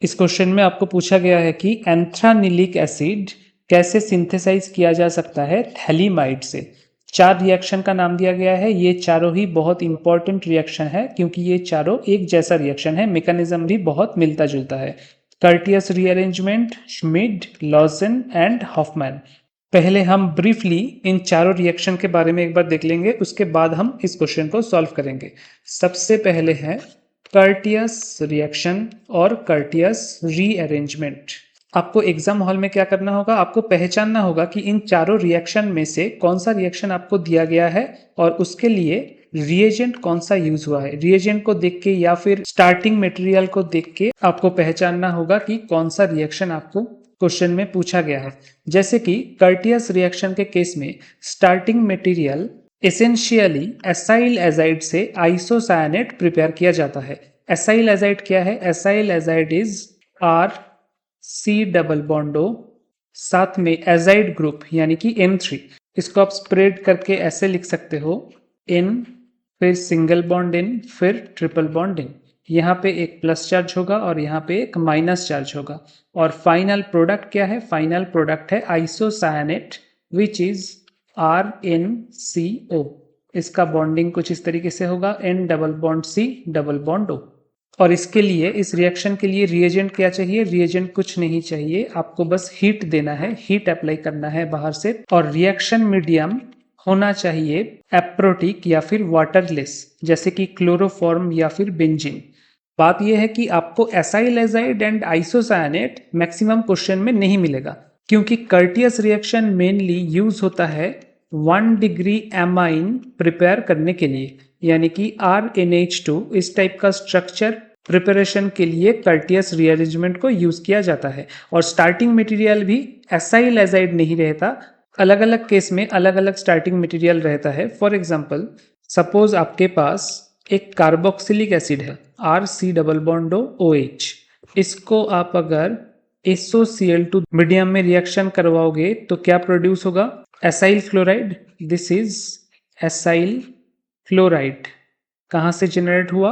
इस क्वेश्चन में आपको पूछा गया है कि एंथ्रानिलिक एसिड कैसे सिंथेसाइज किया जा सकता है थैलीमाइड से। 4 रिएक्शन का नाम दिया गया है। ये चारों ही बहुत इंपॉर्टेंट रिएक्शन है क्योंकि ये चारों एक जैसा रिएक्शन है, मैकेनिज्म भी बहुत मिलता जुलता है। Curtius rearrangement, Schmidt, Lossen and Hofmann. पहले हम ब्रीफली इन चारों रिएक्शन के बारे में एक बार देख लेंगे, उसके बाद हम इस क्वेश्चन को सॉल्व करेंगे। सबसे पहले है कर्टियस रिएक्शन और कर्टियस रीअरेंजमेंट। आपको एग्जाम हॉल में क्या करना होगा, आपको पहचानना होगा कि इन चारों रिएक्शन में से कौन सा रिएक्शन आपको दिया गया है और उसके लिए रिएजेंट कौन सा यूज हुआ है। रिएजेंट को देख के या फिर स्टार्टिंग मटेरियल को देख के आपको पहचानना होगा कि कौन सा रिएक्शन आपको क्वेश्चन में पूछा गया है। जैसे कि कर्टियस रिएक्शन के केस में starting material essentially acyl azide से आइसोसायनेट प्रिपेयर किया जाता है। एसाइल एजाइड क्या है? Acyl azide is R C double बॉन्डो, साथ में एजाइड ग्रुप यानी कि M3। इसको आप स्प्रेड करके ऐसे लिख सकते हो, इन, फिर सिंगल बॉन्ड इन, फिर ट्रिपल बॉन्ड इन। यहाँ पे एक प्लस चार्ज होगा और यहाँ पे एक माइनस चार्ज होगा। और फाइनल प्रोडक्ट क्या है? फाइनल प्रोडक्ट है आइसोसायनेट विच इज RnCO। इसका बॉन्डिंग कुछ इस तरीके से होगा, N double bond C double bond O। और इसके लिए, इस रिएक्शन के लिए रिएजेंट क्या चाहिए? रिएजेंट कुछ नहीं चाहिए, आपको बस हीट देना है, हीट अप्लाई करना है बाहर से। और रिएक्शन मीडियम होना चाहिए एप्रोटिक या फिर वाटरलेस, जैसे कि क्लोरोफॉर्म या फिर बेंजीन। बात यह है कि आपको acyl azide and isocyanate maximum question में नहीं मिलेगा क्योंकि कर्टियस रिएक्शन मेनली यूज होता है 1 डिग्री एमाइन प्रिपेयर करने के लिए, यानी कि RnH2 इस टाइप का स्ट्रक्चर प्रिपरेशन के लिए कर्टियस रीअरेंजमेंट को यूज किया जाता है। और स्टार्टिंग मटेरियल भी एसाइल एजाइड नहीं रहता, अलग अलग केस में अलग अलग स्टार्टिंग मटेरियल रहता है। फॉर एग्जाम्पल, सपोज आपके पास एक कार्बोक्सिलिक एसिड है, RC डबल बॉन्डो OH। इसको आप अगर SOCl2 मीडियम में रिएक्शन करवाओगे तो क्या प्रोड्यूस होगा? Acyl chloride. This is acyl chloride. कहाँ से जनरेट हुआ?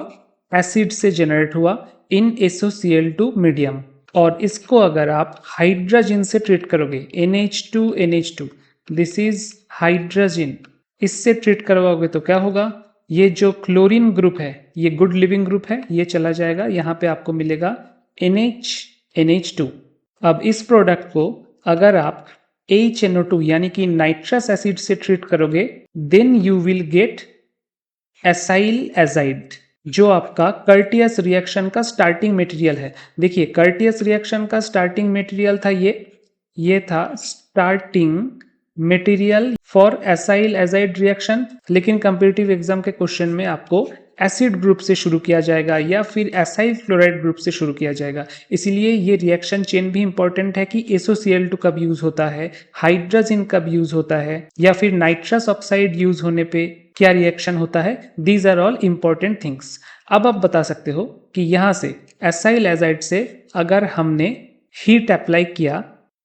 एसिड से जनरेट हुआ इन SOCl2 मीडियम। और इसको अगर आप हाइड्रोजन से ट्रीट करोगे, NH2NH2, दिस इज हाइड्रोजन, इससे ट्रीट करवाओगे तो क्या होगा? ये जो क्लोरीन ग्रुप है, ये गुड लिविंग ग्रुप है, ये चला जाएगा, यहाँ पे आपको मिलेगा NH2। अब इस प्रोडक्ट को अगर आप HNO2 यानी कि नाइट्रस एसिड से ट्रीट करोगे, then you will get acyl azide, जो आपका कर्टियस रिएक्शन का स्टार्टिंग मटेरियल है। देखिए, कर्टियस रिएक्शन का स्टार्टिंग मटेरियल था ये था starting material for acyl azide reaction. लेकिन कंपटीटिव एग्जाम के क्वेश्चन में आपको एसिड ग्रुप से शुरू किया जाएगा या फिर एसाइल क्लोराइड ग्रुप से शुरू किया जाएगा। इसीलिए ये रिएक्शन चेन भी इंपॉर्टेंट है कि SOCl2 कब यूज होता है, हाइड्रोजन कब यूज होता है, या फिर नाइट्रस ऑक्साइड यूज होने पे क्या रिएक्शन होता है। These are all important things. अब आप बता सकते हो कि यहाँ से एसाइल एजाइड से अगर हमने हीट अप्लाई किया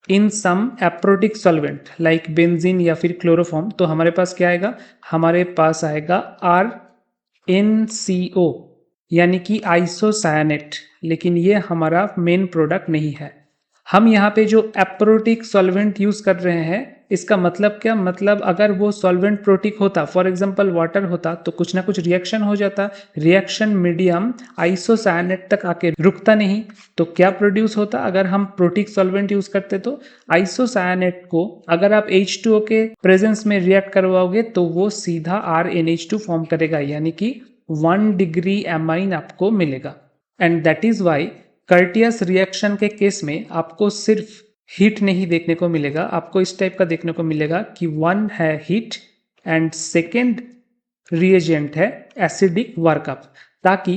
इन सम एप्रोटिक सॉल्वेंट लाइक बेंजीन या फिर क्लोरोफॉर्म, तो हमारे पास क्या आएगा? हमारे पास आएगा RnCO यानी कि आइसोसायनेट। लेकिन ये हमारा मेन प्रोडक्ट नहीं है। हम यहाँ पे जो एप्रोटिक सॉल्वेंट यूज कर रहे हैं, इसका मतलब क्या? मतलब अगर वो सॉल्वेंट प्रोटिक होता, फॉर एग्जांपल वाटर होता, तो कुछ ना कुछ रिएक्शन हो जाता। रिएक्शन मीडियम आइसोसायनेट तक आके रुकता नहीं, तो क्या प्रोड्यूस होता? अगर हम प्रोटिक सॉल्वेंट यूज करते तो आइसोसायनेट को अगर आप H2O के प्रेजेंस में रिएक्ट करवाओगे तो वो सीधा RnH2 फॉर्म करेगा, यानी कि 1 डिग्री एमाइन आपको मिलेगा। And that is why Curtius reaction के केस में आपको सिर्फ हीट नहीं देखने को मिलेगा, आपको इस टाइप का देखने को मिलेगा कि 1 है हीट एंड सेकेंड रिएजेंट है एसिडिक वर्कअप, ताकि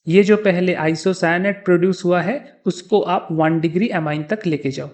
ये जो पहले आइसोसायनेट प्रोड्यूस हुआ है उसको आप 1 डिग्री एमाइन तक लेके जाओ।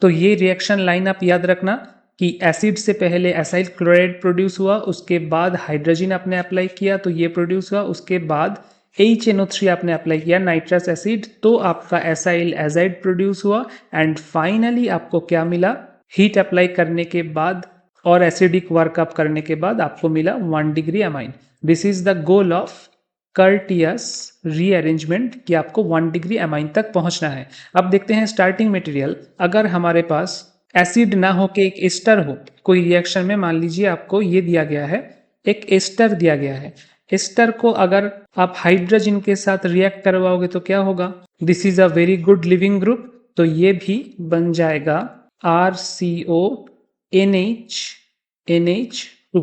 तो ये रिएक्शन लाइन आप याद रखना कि एसिड से पहले एसाइल क्लोराइड प्रोड्यूस हुआ, उसके बाद हाइड्रोजन आपने अप्लाई किया तो ये प्रोड्यूस हुआ, उसके बाद HNO3 आपने अप्लाई किया नाइट्रस एसिड, तो आपका एसाइल एजाइड प्रोड्यूस हुआ। एंड फाइनली आपको क्या मिला? हीट अप्लाई करने के बाद और एसिडिक वर्कअप करने के बाद आपको मिला 1 degree amine. This is the goal of Curtius rearrangement कि आपको 1 डिग्री अमाइन तक पहुंचना है। अब देखते हैं स्टार्टिंग मटेरियल, अगर हमारे पास एसिड ना हो के एक एस्टर हो, कोई रिएक्शन में मान लीजिए आपको ये दिया गया है, एक एस्टर दिया गया है, एस्टर को अगर आप हाइड्रोजन के साथ रिएक्ट करवाओगे तो क्या होगा, this is a very good leaving group, तो ये भी बन जाएगा RCO NH2।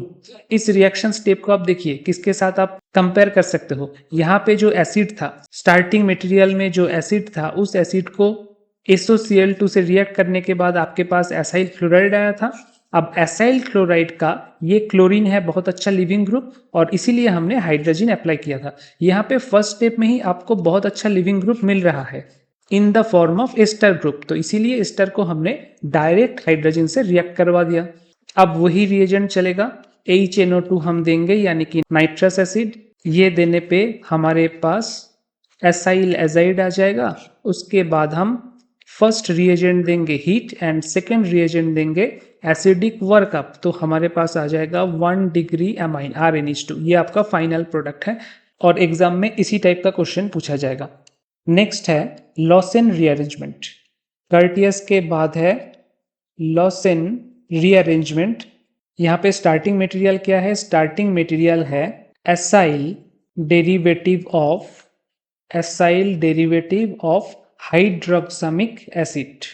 इस रिएक्शन स्टेप को आप देखिए किसके साथ आप कंपेयर कर सकते हो, यहाँ पे जो एसिड था, स्टार्टिंग मटेरियल में जो एसिड था, उस एसिड को SOCl2 से रिएक्ट करने के बाद आपके पास एसाइल क्लोराइड आया था। अब एसाइल क्लोराइड का ये क्लोरीन है बहुत अच्छा लिविंग ग्रुप, और इसीलिए हमने हाइड्रोजन अप्लाई किया था। यहाँ पे फर्स्ट स्टेप में ही आपको बहुत अच्छा लिविंग ग्रुप मिल रहा है in the form of ester group, तो इसीलिए एस्टर को हमने डायरेक्ट हाइड्रोजन से रिएक्ट करवा दिया। अब वही रिएजेंट चलेगा, HNO2 हम देंगे यानी कि नाइट्रस एसिड, ये देने पे हमारे पास एसाइल एजाइड आ जाएगा। उसके बाद हम फर्स्ट रिएजेंट देंगे हीट एंड सेकेंड रिएजेंट देंगे एसिडिक वर्कअप, तो हमारे पास आ जाएगा 1 डिग्री अमाइन RNH2। ये आपका फाइनल प्रोडक्ट है और एग्जाम में इसी टाइप का क्वेश्चन पूछा जाएगा। नेक्स्ट है लॉसेन रीअरेंजमेंट। कर्टियस के बाद है लॉसेन रीअरेंजमेंट। यहाँ पे स्टार्टिंग मटेरियल क्या है, स्टार्टिंग मटेरियल है acyl derivative of hydroxamic acid.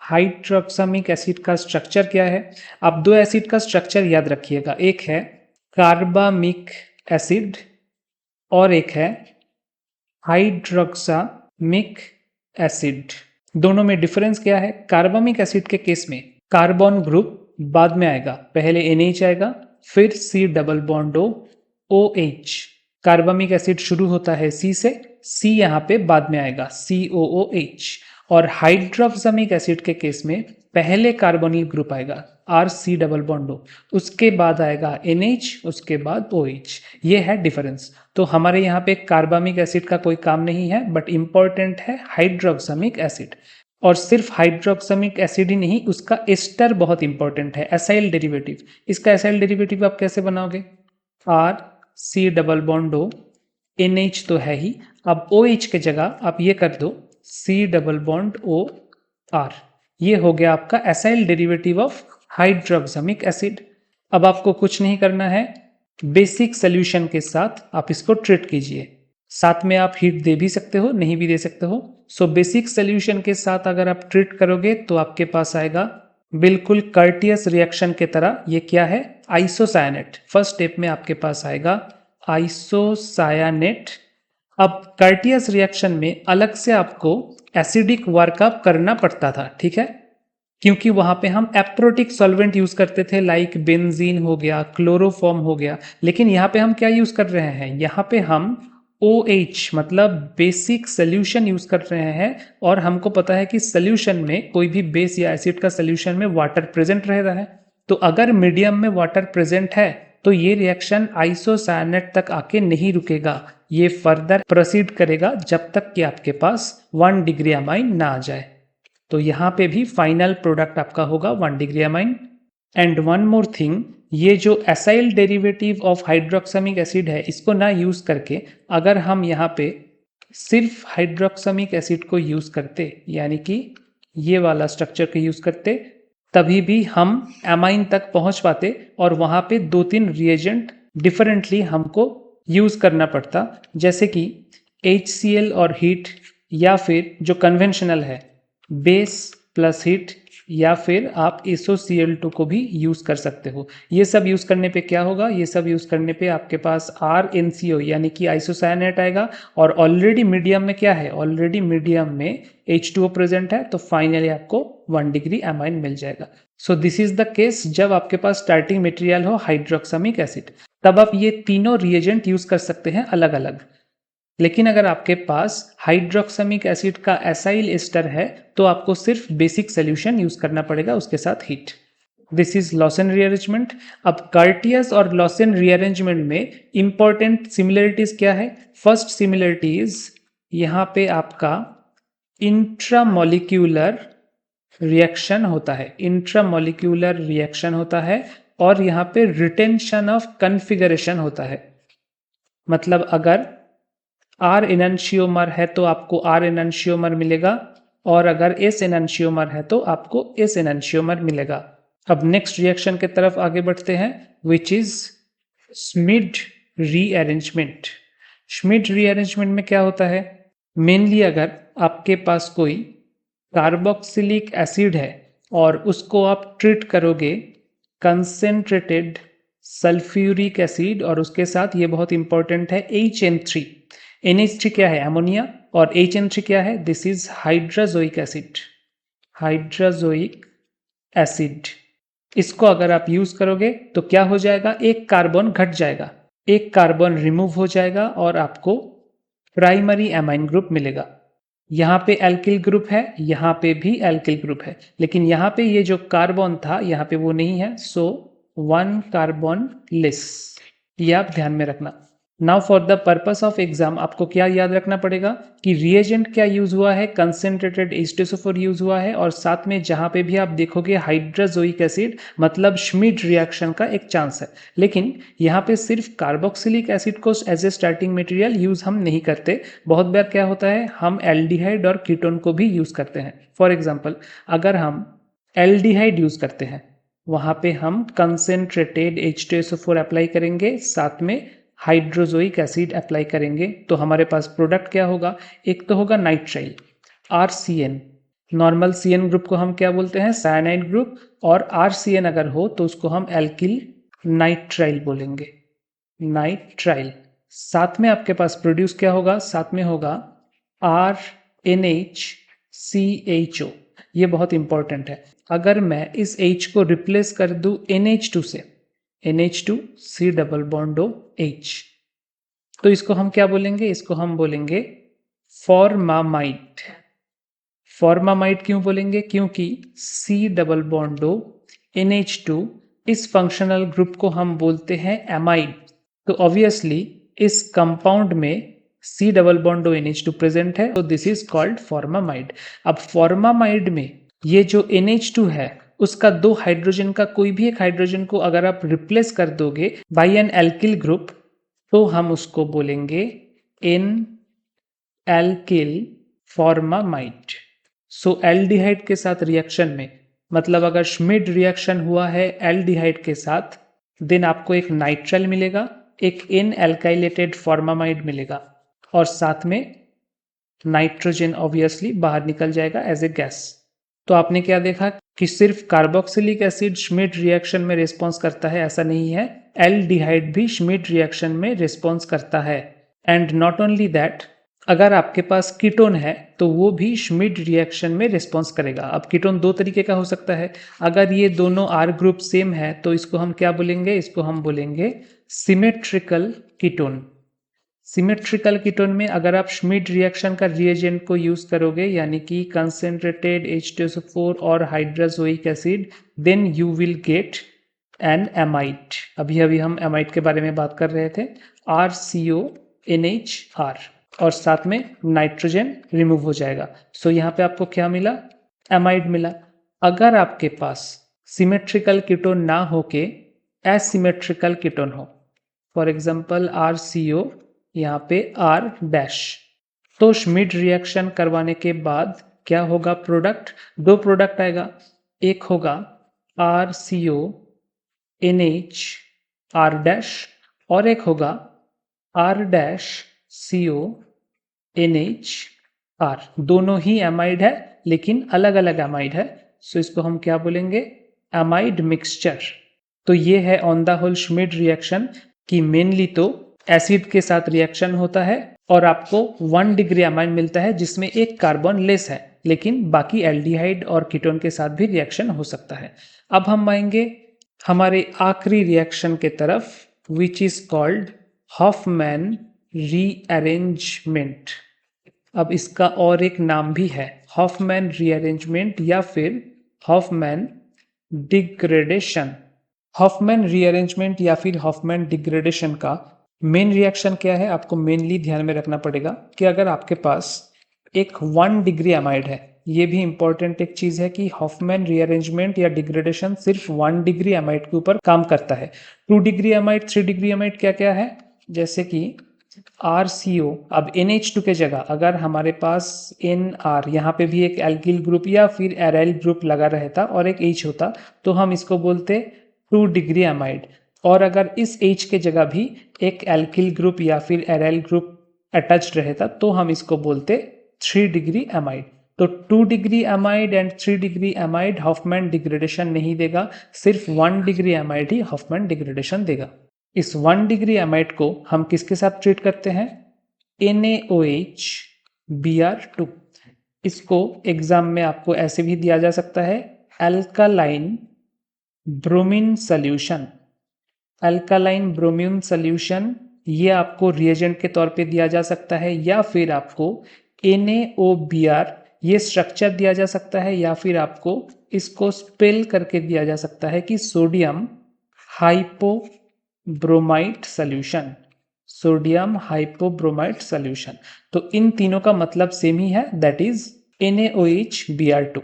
Hydroxamic acid का स्ट्रक्चर क्या है, आप दो एसिड का स्ट्रक्चर याद रखिएगा, एक है कार्बामिक एसिड और एक है हाइड्रोक्सामिक एसिड। दोनों में डिफरेंस क्या है, कार्बामिक एसिड के केस में कार्बन ग्रुप बाद में आएगा, पहले NH आएगा फिर C double bond OH। Carbamic acid शुरू होता है C से, C यहाँ पे बाद में आएगा COOH। और हाइड्रोक्सामिक एसिड के केस में पहले कार्बोनिल ग्रुप आएगा RC डबल बॉन्ड O, उसके बाद आएगा NH, उसके बाद OH। ये है डिफरेंस। तो हमारे यहाँ पे कार्बामिक एसिड का कोई काम नहीं है, बट इंपॉर्टेंट है हाइड्रोक्सामिक एसिड। और सिर्फ हाइड्रोक्सामिक एसिड ही नहीं, उसका एस्टर बहुत इंपॉर्टेंट है, एसाइल डेरिवेटिव। इसका एसाइल डेरिवेटिव आप कैसे बनाओगे, RC double bond O, NH तो है ही, अब OH के जगह आप ये कर दो C डबल बॉन्ड OR। ये हो गया आपका acyl derivative of hydroxamic acid. अब आपको कुछ नहीं करना है, बेसिक सोल्यूशन के साथ आप इसको ट्रीट कीजिए। साथ में आप हीट दे भी सकते हो, नहीं भी दे सकते हो। सो बेसिक सोल्यूशन के साथ अगर आप ट्रीट करोगे तो आपके पास आएगा बिल्कुल कर्टियस रिएक्शन के तरह। ये क्या है, आइसोसायानेट। फर्स्ट स्टेप में आपके पास आएगा आइसोसायानेट। अब कर्टियस रिएक्शन में अलग से आपको एसिडिक वर्कअप करना पड़ता था, ठीक है, क्योंकि वहां पे हम एप्रोटिक सॉल्वेंट यूज करते थे, लाइक बेंजीन हो गया, क्लोरोफॉर्म हो गया। लेकिन यहाँ पे हम क्या यूज कर रहे हैं, यहाँ पे हम OH मतलब बेसिक सोल्यूशन यूज कर रहे हैं। और हमको पता है कि सोल्यूशन में कोई भी बेस या एसिड का सोल्यूशन में वाटर प्रेजेंट रह रहा है, तो अगर मीडियम में वाटर प्रेजेंट है तो ये रिएक्शन आइसोसायानेट तक आके नहीं रुकेगा, ये फर्दर प्रोसीड करेगा जब तक कि आपके पास 1 डिग्री अमाइन ना आ जाए। तो यहाँ पे भी फाइनल प्रोडक्ट आपका होगा 1 degree amine. And one more thing, ये जो acyl derivative of hydroxamic acid है, इसको ना यूज करके अगर हम यहाँ पे सिर्फ हाइड्रोक्सामिक एसिड को यूज करते, यानी कि ये वाला स्ट्रक्चर को यूज करते, तभी भी हम एमाइन तक पहुंच पाते और वहां पे 2-3 रिएजेंट डिफरेंटली हमको यूज करना पड़ता, जैसे कि HCl और हीट, या फिर जो कन्वेंशनल है बेस प्लस हीट, या फिर आप SOCl2 को भी यूज कर सकते हो। ये सब यूज करने पे क्या होगा, ये सब यूज करने पे आपके पास RNCO यानी कि आइसोसायानेट आएगा, और ऑलरेडी मीडियम में क्या है, ऑलरेडी मीडियम में H2O प्रेजेंट है, तो फाइनली आपको 1 डिग्री अमाइन मिल जाएगा। So this is the case जब आपके पास स्टार्टिंग मटेरियल हो हाइड्रोक्सामिक एसिड, तब आप ये तीनों रिएजेंट यूज कर सकते हैं अलग अलग। लेकिन अगर आपके पास हाइड्रोक्सामिक एसिड का एसाइल एस्टर है तो आपको सिर्फ बेसिक सोल्यूशन यूज करना पड़ेगा, उसके साथ heat. This is Lossen rearrangement. अब कर्टियस और लॉसेन रीअरेंजमेंट में इंपॉर्टेंट सिमिलरिटीज क्या है, फर्स्ट सिमिलरिटीज यहाँ पे आपका इंट्रामोलिक्यूलर रिएक्शन होता है, इंट्रामोलिक्यूलर रिएक्शन होता है, और यहाँ पे रिटेंशन ऑफ कन्फिगरेशन होता है। मतलब अगर R एनंशियोमर है तो आपको R एनंशियोमर मिलेगा, और अगर S एनंशियोमर है तो आपको S एनंशियोमर मिलेगा। अब नेक्स्ट रिएक्शन की तरफ आगे बढ़ते हैं, विच इज श्मिड रीअरेंजमेंट। श्मिड रीअरेंजमेंट में क्या होता है, मेनली अगर आपके पास कोई कार्बोक्सिलिक एसिड है और उसको आप ट्रीट करोगे कंसेंट्रेटेड सल्फ्यूरिक एसिड, और उसके साथ ये बहुत इंपॉर्टेंट है HN3। NH3 क्या है, अमोनिया, और HN3 क्या है, this is hydrazoic acid, hydrazoic acid. इसको अगर आप यूज करोगे तो क्या हो जाएगा, एक कार्बन घट जाएगा, एक कार्बन रिमूव हो जाएगा और आपको प्राइमरी एमाइन ग्रुप मिलेगा। यहाँ पे एल्किल ग्रुप है, यहाँ पे भी एल्किल ग्रुप है, लेकिन यहाँ पे ये जो कार्बन था यहाँ पे वो नहीं है, सो 1 कार्बन लेस, ये आप ध्यान में रखना। Now for the purpose of exam आपको क्या याद रखना पड़ेगा कि रिएजेंट क्या यूज हुआ है, कंसेंट्रेटेड H2SO4 यूज हुआ है, और साथ में जहां पे भी आप देखोगे हाइड्राजोइक एसिड, मतलब श्मिड रिएक्शन का एक चांस है। लेकिन यहाँ पे सिर्फ कार्बोक्सिलिक एसिड को as a starting material use हम नहीं करते, बहुत बार क्या होता है हम एल्डिहाइड और कीटोन को भी यूज करते हैं। फॉर एग्जाम्पल अगर हम एल्डिहाइड यूज करते हैं, वहां पे हम कंसेंट्रेटेड H2SO4 अप्लाई करेंगे, साथ में हाइड्रोजोइक एसिड अप्लाई करेंगे, तो हमारे पास प्रोडक्ट क्या होगा, एक तो होगा nitrile RCN, normal CN group को हम क्या बोलते हैं, साइनाइड ग्रुप, और RCN अगर हो तो उसको हम एल्किल नाइट्राइल बोलेंगे, नाइट्राइल। साथ में आपके पास प्रोड्यूस क्या होगा, साथ में होगा RNHCHO, ये बहुत इंपॉर्टेंट है। अगर मैं इस H को रिप्लेस कर दूं NH2 से, NH2C डबल बॉन्ड OH, तो इसको हम क्या बोलेंगे, इसको हम बोलेंगे फॉर्मामाइड। फॉर्मामाइड क्यों बोलेंगे, क्योंकि C डबल बॉन्ड NH2 इस फंक्शनल ग्रुप को हम बोलते हैं एमाइड, तो ऑब्वियसली इस कंपाउंड में C double bond NH2 present है, तो दिस इज कॉल्ड फॉर्मामाइड। अब फॉर्मामाइड में ये जो NH2 है उसका दो हाइड्रोजन का कोई भी एक हाइड्रोजन को अगर आप रिप्लेस कर दोगे बाय एन एल्किल ग्रुप, तो हम उसको बोलेंगे इन एल्किल फॉर्मामाइड। सो एल्डिहाइड के साथ रिएक्शन में, मतलब अगर श्मिड रिएक्शन हुआ है एल्डिहाइड के साथ, देन आपको एक नाइट्राइल मिलेगा, एक इन एल्काइलेटेड फॉर्मामाइड मिलेगा, और साथ में नाइट्रोजन ऑब्वियसली बाहर निकल जाएगा एज ए गैस। तो आपने क्या देखा कि सिर्फ कार्बोक्सिलिक एसिड श्मिड रिएक्शन में रिस्पॉन्स करता है, ऐसा नहीं है, एल्डिहाइड भी श्मिड रिएक्शन में रिस्पॉन्स करता है। एंड नॉट ओनली दैट, अगर आपके पास कीटोन है तो वो भी श्मिड रिएक्शन में रिस्पॉन्स करेगा। अब कीटोन दो तरीके का हो सकता है, अगर ये दोनों R ग्रुप सेम है तो इसको हम क्या बोलेंगे, इसको हम बोलेंगे सिमेट्रिकल कीटोन। सिमेट्रिकल कीटोन में अगर आप श्मिड रिएक्शन का रिएजेंट को यूज करोगे, यानी कि कंसेंट्रेटेड H2SO4 और hydrazoic acid, then you will get an amide. अभी अभी हम एमाइड के बारे में बात कर रहे थे, RCONHR, और साथ में नाइट्रोजन रिमूव हो जाएगा। सो यहाँ पे आपको क्या मिला, एमाइड मिला। अगर आपके पास सिमेट्रिकल कीटोन ना होके एसिमेट्रिकल कीटोन हो, फॉर एग्जाम्पल RCO, यहाँ पे R डैश, तो श्मिड रिएक्शन करवाने के बाद क्या होगा, प्रोडक्ट, दो प्रोडक्ट आएगा, एक होगा RCONH R डैश, और एक होगा R डैश CONH R। दोनों ही एमाइड है लेकिन अलग अलग एमाइड है, सो इसको हम क्या बोलेंगे, एमाइड मिक्सचर। तो ये है ऑन द होल श्मिड रिएक्शन कि मेनली तो एसिड के साथ रिएक्शन होता है और आपको 1 डिग्री एमाइन मिलता है जिसमें एक कार्बन लेस है, लेकिन बाकी एल्डिहाइड और कीटोन के साथ भी रिएक्शन हो सकता है। अब हम आएंगे हमारे आखिरी रिएक्शन के तरफ, which is called Hofmann rearrangement. अब इसका और एक नाम भी है, हॉफमैन रीअरेंजमेंट या फिर हॉफमैन डिग्रेडेशन। हॉफमैन रीअरेंजमेंट या फिर हॉफमैन डिग्रेडेशन का मेन रिएक्शन क्या है, आपको मेनली ध्यान में रखना पड़ेगा कि अगर आपके पास एक 1 डिग्री एमाइड है, ये भी इंपॉर्टेंट एक चीज है कि हॉफमैन रीअरेंजमेंट या डिग्रेडेशन सिर्फ 1 डिग्री एमाइड के ऊपर काम करता है। 2 डिग्री एमाइड, 3 डिग्री एमाइड क्या क्या है, जैसे कि RCO, अब NH2 के जगह अगर हमारे पास NR, यहाँ पे भी एक एल्किल ग्रुप या फिर एराइल ग्रुप लगा रहता और एक H होता तो हम इसको बोलते 2 डिग्री अमाइड। और अगर इस H के जगह भी एक एल्किल ग्रुप या फिर एराइल ग्रुप अटैच्ड रहता तो हम इसको बोलते 3 डिग्री अमाइड। तो 2 degree amide and 3 degree amide Hofmann degradation नहीं देगा, सिर्फ 1 डिग्री अमाइड ही हॉफमैन डिग्रेडेशन देगा। इस 1 डिग्री अमाइड को हम किसके साथ ट्रीट करते हैं? NaOH Br2। इसको एग्जाम में आपको ऐसे भी दिया जा सकता है, alkaline bromine solution. Alkaline bromine solution ये आपको रिएजेंट के तौर पे दिया जा सकता है, या फिर आपको NaOBr ये स्ट्रक्चर दिया जा सकता है, या फिर आपको इसको स्पेल करके दिया जा सकता है कि sodium hypobromide solution, sodium hypobromide solution. तो इन तीनों का मतलब सेम ही है, दैट इज NaOH Br2।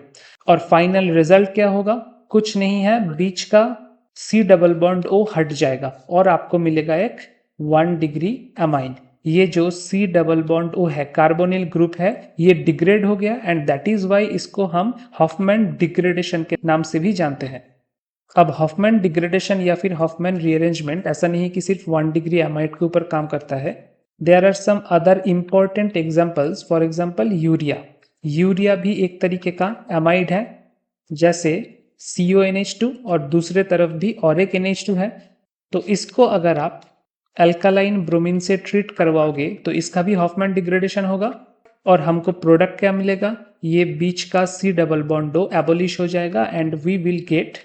और फाइनल रिजल्ट क्या होगा? कुछ नहीं है, बीच का C डबल बॉन्ड O हट जाएगा और आपको मिलेगा एक 1 डिग्री अमाइन। ये जो C डबल बॉन्ड O है, कार्बोनिल ग्रुप है, ये डिग्रेड हो गया एंड दैट इज वाई इसको हम हॉफमैन डिग्रेडेशन के नाम से भी जानते हैं। अब हॉफमैन डिग्रेडेशन या फिर हॉफमैन रीअरेंजमेंट ऐसा नहीं कि सिर्फ 1 डिग्री अमाइड के ऊपर काम करता है। There are some other important examples, for example urea. Urea भी एक तरीके का अमाइड है, जैसे CONH2 और दूसरे तरफ भी और एक NH2 है। तो इसको अगर आप अल्कालाइन ब्रोमीन से ट्रीट करवाओगे तो इसका भी हॉफमैन डिग्रेडेशन होगा और हमको प्रोडक्ट क्या मिलेगा? ये बीच का C double bond O abolish हो जाएगा and we will get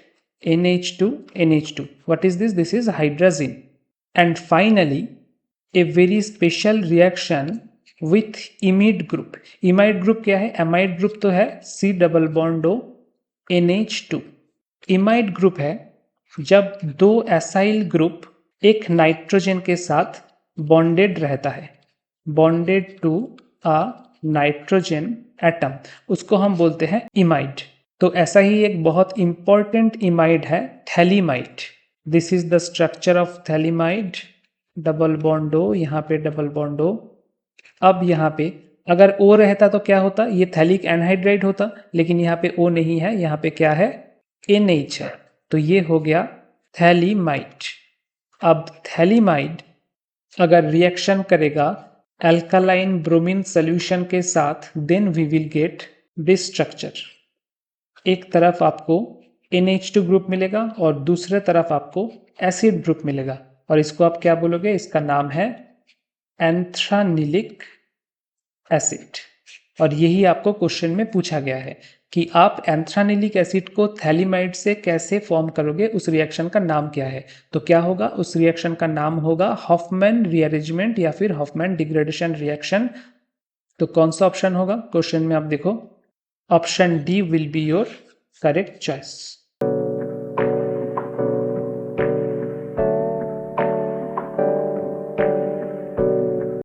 NH2। What is this? This is hydrazine. And finally, a very special reaction with imide group. Imide group क्या है? amide group तो है C double bond O NH2। imide group है जब दो acyl group एक nitrogen के साथ बॉन्डेड रहता है, bonded to a nitrogen atom, उसको हम बोलते हैं इमाइड। तो ऐसा ही एक बहुत इंपॉर्टेंट इमाइड है phthalimide. This is the structure of phthalimide, double bond O, यहाँ पे डबल बॉन्ड O। अब यहाँ पे अगर O रहता तो क्या होता? ये थैलिक एनहाइड्राइड होता, लेकिन यहाँ पे O नहीं है, यहाँ पे क्या है? NH है। तो ये हो गया थैलीमाइड। अब थैलीमाइड अगर रिएक्शन करेगा अल्कालाइन ब्रोमीन सोल्यूशन के साथ, then we will get this structure. एक तरफ आपको NH2 ग्रुप मिलेगा और दूसरे तरफ आपको एसिड ग्रुप मिलेगा, और इसको आप क्या बोलोगे? इसका नाम है एंथ्रानिलिक एसिड। और यही आपको क्वेश्चन में पूछा गया है कि आप एंथ्रानिलिक एसिड को थैलीमाइड से कैसे फॉर्म करोगे, उस रिएक्शन का नाम क्या है? तो क्या होगा? उस रिएक्शन का नाम होगा हॉफमैन रीअरेंजमेंट या फिर हॉफमैन डिग्रेडेशन रिएक्शन। तो कौन सा ऑप्शन होगा क्वेश्चन में? आप देखो, option D will be your correct choice.